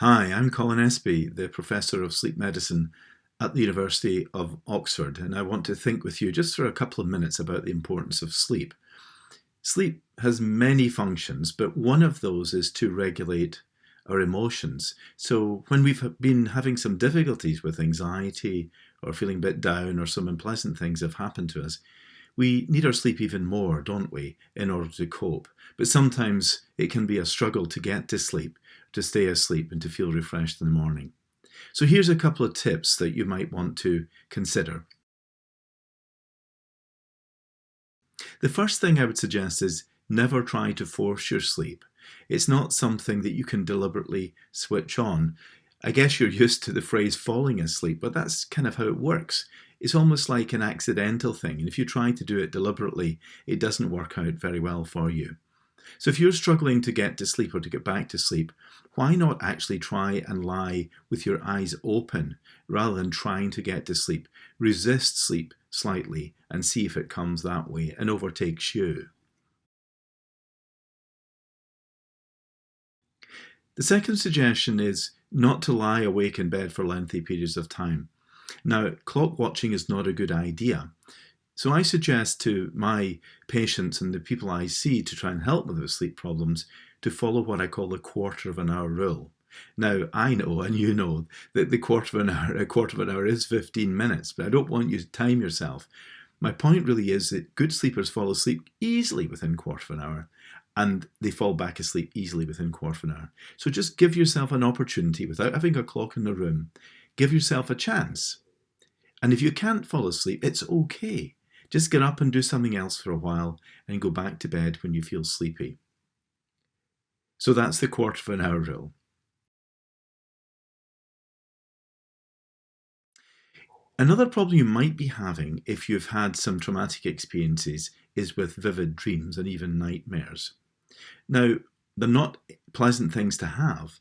Hi, I'm Colin Espie, the Professor of Sleep Medicine at the University of Oxford, and I want to think with you just for a couple of minutes about the importance of sleep. Sleep has many functions, but one of those is to regulate our emotions. So when we've been having some difficulties with anxiety or feeling a bit down or some unpleasant things have happened to us, we need our sleep even more, don't we, in order to cope? But sometimes it can be a struggle to get to sleep, to stay asleep, and to feel refreshed in the morning. So here's a couple of tips that you might want to consider. The first thing I would suggest is never try to force your sleep. It's not something that you can deliberately switch on. I guess you're used to the phrase falling asleep, but that's kind of how it works. It's almost like an accidental thing, and if you try to do it deliberately, it doesn't work out very well for you. So if you're struggling to get to sleep or to get back to sleep, why not actually try and lie with your eyes open rather than trying to get to sleep? Resist sleep slightly and see if it comes that way and overtakes you. The second suggestion is not to lie awake in bed for lengthy periods of time. Now, clock watching is not a good idea. So I suggest to my patients and the people I see to try and help with their sleep problems to follow what I call the quarter of an hour rule. Now I know, and you know, that a quarter of an hour is 15 minutes, but I don't want you to time yourself. My point really is that good sleepers fall asleep easily within a quarter of an hour, and they fall back asleep easily within a quarter of an hour. So just give yourself an opportunity without having a clock in the room. Give yourself a chance. And if you can't fall asleep, it's okay. Just get up and do something else for a while and go back to bed when you feel sleepy. So that's the quarter of an hour rule. Another problem you might be having if you've had some traumatic experiences is with vivid dreams and even nightmares. Now, they're not pleasant things to have,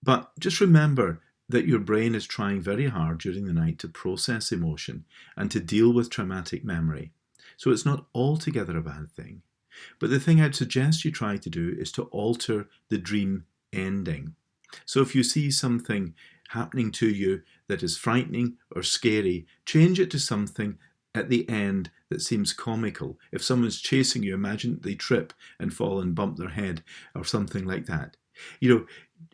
but just remember that your brain is trying very hard during the night to process emotion and to deal with traumatic memory. So it's not altogether a bad thing. But the thing I'd suggest you try to do is to alter the dream ending. So if you see something happening to you that is frightening or scary, change it to something at the end that seems comical. If someone's chasing you, imagine they trip and fall and bump their head or something like that.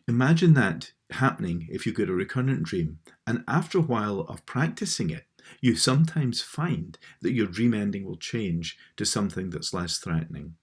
Imagine that happening if you get a recurrent dream, and after a while of practicing it, you sometimes find that your dream ending will change to something that's less threatening.